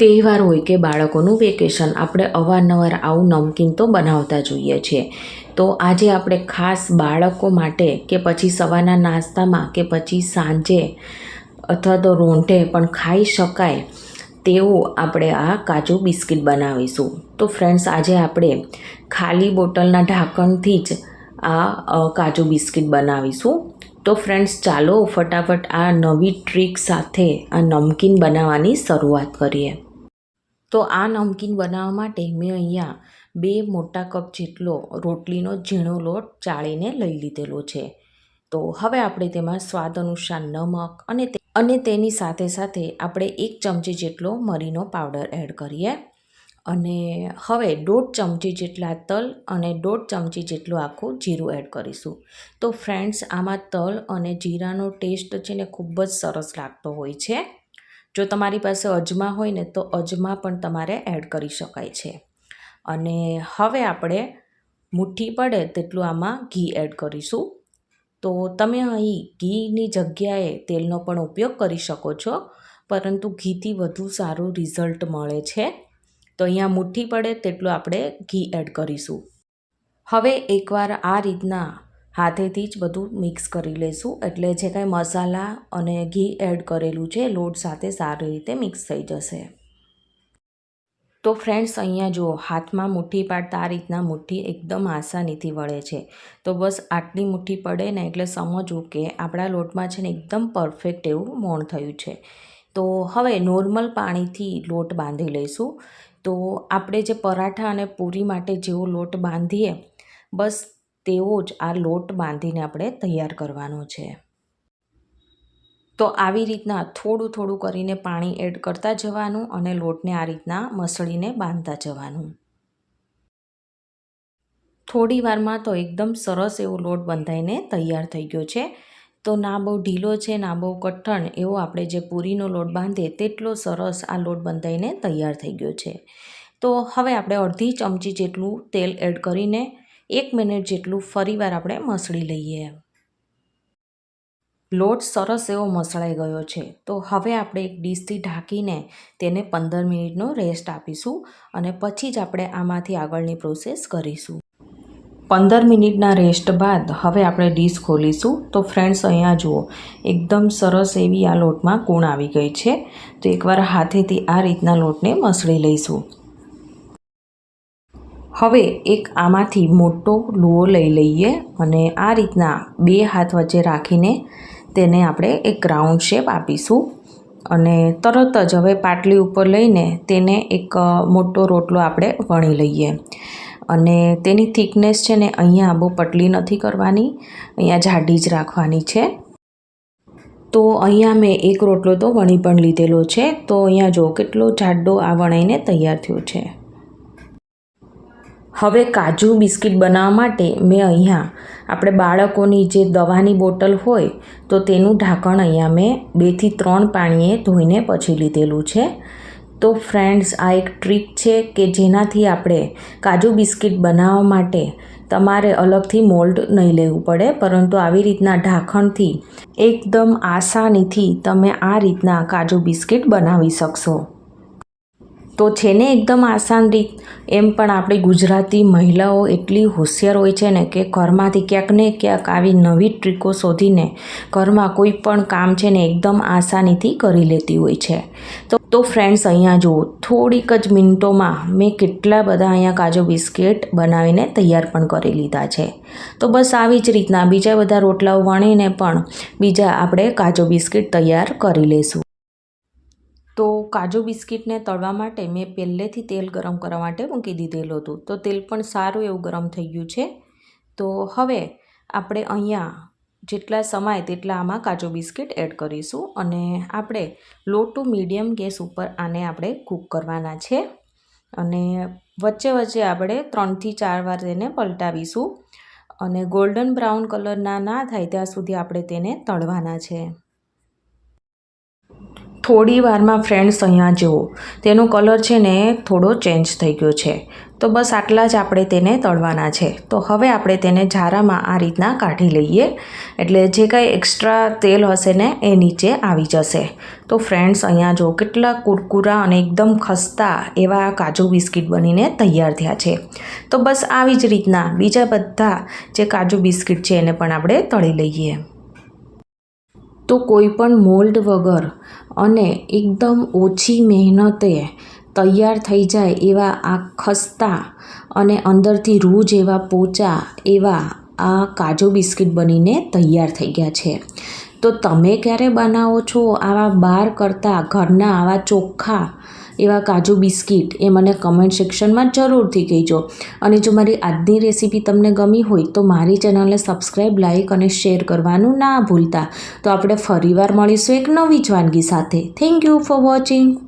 તહેવાર હોય કે બાળકોનું વેકેશન, આપણે અવારનવાર આવું નમકીન તો બનાવતા જોઈએ છીએ. તો આજે આપણે ખાસ બાળકો માટે કે પછી સવારના નાસ્તામાં કે પછી સાંજે અથવા તો રોંઢે પણ ખાઈ શકાય તેવું આપણે આ કાજુ બિસ્કિટ બનાવીશું. તો ફ્રેન્ડ્સ, આજે આપણે ખાલી બોટલના ઢાંકણથી જ આ કાજુ બિસ્કિટ બનાવીશું. તો ફ્રેન્ડ્સ, ચાલો ફટાફટ આ નવી ટ્રીક સાથે આ નમકીન બનાવવાની શરૂઆત કરીએ. તો આ નમકીન બનાવવા માટે મેં અહીંયા 2 મોટા કપ જેટલો રોટલીનો ઝીણો લોટ ચાળીને લઈ લીધેલો છે. તો હવે આપણે તેમાં સ્વાદ અનુસાર નમક અને તેની સાથે સાથે આપણે 1 ચમચી જેટલો મરીનો પાવડર એડ કરીએ. અને હવે 1.5 ચમચી જેટલા તલ અને 1.5 ચમચી જેટલું આખું જીરું એડ કરીશું. તો ફ્રેન્ડ્સ, આમાં તલ અને જીરાનો ટેસ્ટ છે ને ખૂબ જ સરસ લાગતો હોય છે. જો તમારી પાસે અજમા હોય ને તો અજમા પણ તમારે એડ કરી શકાય છે. અને હવે આપણે મુઠ્ઠી પડે તેટલું આમાં ઘી એડ કરીશું. તો તમે અહીં ઘીની જગ્યાએ તેલનો પણ ઉપયોગ કરી શકો છો, પરંતુ ઘીથી વધુ સારું રિઝલ્ટ મળે છે. તો અહીંયા મુઠ્ઠી પડે તેટલું આપણે ઘી એડ કરીશું. હવે એકવાર આ રીતના હાથેથી જ બધું મિક્સ કરી લઈશું, એટલે જે કાંઈ મસાલા અને ઘી એડ કરેલું છે લોટ સાથે સારી રીતે મિક્સ થઈ જશે. તો ફ્રેન્ડ્સ, અહીંયા જુઓ, હાથમાં મુઠ્ઠી પાડતા આ રીતના મુઠ્ઠી એકદમ આસાનીથી વળે છે. તો બસ આટલી મુઠ્ઠી પડે ને એટલે સમજવું કે આપણા લોટમાં છે ને એકદમ પરફેક્ટ એવું મોણ થયું છે. તો હવે નોર્મલ પાણીથી લોટ બાંધી લઈશું. તો આપણે જે પરાઠા અને પૂરી માટે જેવો લોટ બાંધીએ બસ તેવો જ આ લોટ બાંધીને આપણે તૈયાર કરવાનો છે. તો આવી રીતના થોડું થોડું કરીને પાણી એડ કરતા જવાનું અને લોટને આ રીતના મસળીને બાંધતા જવાનું. થોડી વારમાં તો એકદમ સરસ એવો લોટ બંધાઈને તૈયાર થઈ ગયો છે. તો ના બહુ ઢીલો છે ના બહુ કઠણ એવો આપણે જે પૂરીનો લોટ બાંધીએ તેટલો સરસ આ લોટ બંધાઈને તૈયાર થઈ ગયો છે. તો હવે આપણે અડધી ચમચી જેટલું તેલ એડ કરીને 1 મિનિટ જેટલું ફરીવાર આપણે મસળી લઈએ. લોટ સરસ એવો મસળાઈ ગયો છે. તો હવે આપણે એક ડીશથી ઢાંકીને તેને 15 મિનિટનો રેસ્ટ આપીશું અને પછી જ આપણે આમાંથી આગળની પ્રોસેસ કરીશું. 15 મિનિટના રેસ્ટ બાદ હવે આપણે ડીશ ખોલીશું. તો ફ્રેન્ડ્સ, અહીંયા જુઓ, એકદમ સરસ એવી આ લોટમાં કૂણ આવી ગઈ છે. તો એકવાર હાથેથી આ રીતના લોટને મસળી લઈશું. હવે એક આમાંથી મોટો લુઓ લઈ લઈએ અને આ રીતના 2 હાથ વચ્ચે રાખીને તેને આપણે એક રાઉન્ડ શેપ આપીશું. અને તરત જ હવે પાટલી ઉપર લઈને તેને એક મોટો રોટલો આપણે વણી લઈએ. અને તેની થિકનેસ છે ને અહીંયા બહુ પતલી નથી કરવાની, અહીંયા જાડી જ રાખવાની છે. તો અહીંયા મેં એક રોટલો તો વણી પણ લીધેલો છે. તો અહીંયા જો કેટલો જાડો આ વણાઈને તૈયાર થયો છે. હવે કાજુ બિસ્કિટ બનાવવા માટે મેં અહીંયા આપણે બાળકોની જે દવાની બોટલ હોય તો તેનું ઢાંકણ અહીંયા મેં 2 થી 3 પાણીએ ધોઈને પછી લીધેલું છે. તો ફ્રેન્ડ્સ, આ એક ટ્રીક છે કે જેનાથી આપણે કાજુ બિસ્કિટ બનાવવા માટે તમારે અલગથી મોલ્ડ નહીં લેવું પડે, પરંતુ આવી રીતના ઢાંકણથી એકદમ આસાનીથી તમે આ રીતના કાજુ બિસ્કિટ બનાવી શકશો. તો છે ને એકદમ આસાન રીત. એમ પણ આપણી ગુજરાતી મહિલાઓ એટલી હોશિયાર હોય છે ને કે ઘરમાંથી ક્યાંક ને ક્યાંક આવી નવી ટ્રીકો શોધીને ઘરમાં કોઈ પણ કામ છે ને એકદમ આસાનીથી કરી લેતી હોય છે. તો ફ્રેન્ડ્સ, અહીંયા જુઓ, થોડીક જ મિનિટોમાં મેં કેટલા બધા અહીંયા કાજુ બિસ્કિટ બનાવીને તૈયાર પણ કરી લીધા છે. તો બસ આવી જ રીતના બીજા બધા રોટલાઓ વણીને પણ બીજા આપણે કાજુ બિસ્કિટ તૈયાર કરી લઈશું. તો કાજુ બિસ્કિટને તળવા માટે મેં પહેલેથી તેલ ગરમ કરવા માટે મૂકી દીધેલું હતું. તો તેલ પણ સારું એવું ગરમ થઈ ગયું છે. તો હવે આપણે અહીંયા જેટલા સમાય તેટલા આમાં કાજુ બિસ્કિટ એડ કરીશું અને આપણે લો ટુ મીડિયમ ગેસ ઉપર આને આપણે કૂક કરવાના છે. અને વચ્ચે વચ્ચે આપણે 3 થી 4 વાર તેને પલટાવીશું અને ગોલ્ડન બ્રાઉન કલરના ના થાય ત્યાં સુધી આપણે તેને તળવાના છે. થોડી વારમાં ફ્રેન્ડ્સ, અહીંયા જુઓ, તેનો કલર છે ને થોડો ચેન્જ થઈ ગયો છે. તો બસ આટલા જ આપણે તેને તળવાના છે. તો હવે આપણે તેને ઝારામાં આ રીતના કાઢી લઈએ, એટલે જે કાંઈ એક્સ્ટ્રા તેલ હશે ને એ નીચે આવી જશે. તો ફ્રેન્ડ્સ, અહીંયા જો કેટલા કુરકુરા અને એકદમ ખસ્તા એવા કાજુ બિસ્કિટ બનીને તૈયાર થયા છે. તો બસ આવી જ રીતના બીજા બધા જે કાજુ બિસ્કિટ છે એને પણ આપણે તળી લઈએ. તો કોઈ પણ મોલ્ડ વગર અને એકદમ ઓછી મહેનતે તૈયાર થઈ જાય એવા આ ખસ્તા અને અંદરથી રૂ જેવા પોચા એવા આ કાજુ બિસ્કિટ બનીને તૈયાર થઈ ગયા છે. તો તમે ક્યારે બનાવો છો આવા બહાર કરતાં ઘરના આવા ચોખ્ખા એવા કાજુ બિસ્કિટ એ મને કમેન્ટ સેક્શનમાં જરૂરથી કહેજો. અને જો મારી આજની રેસીપી તમને ગમી હોય તો મારી ચેનલને સબસ્ક્રાઈબ, લાઈક અને શેર કરવાનું ના ભૂલતા. તો આપણે ફરીવાર મળીશું એક નવી જ વાનગી સાથે. Thank you for watching.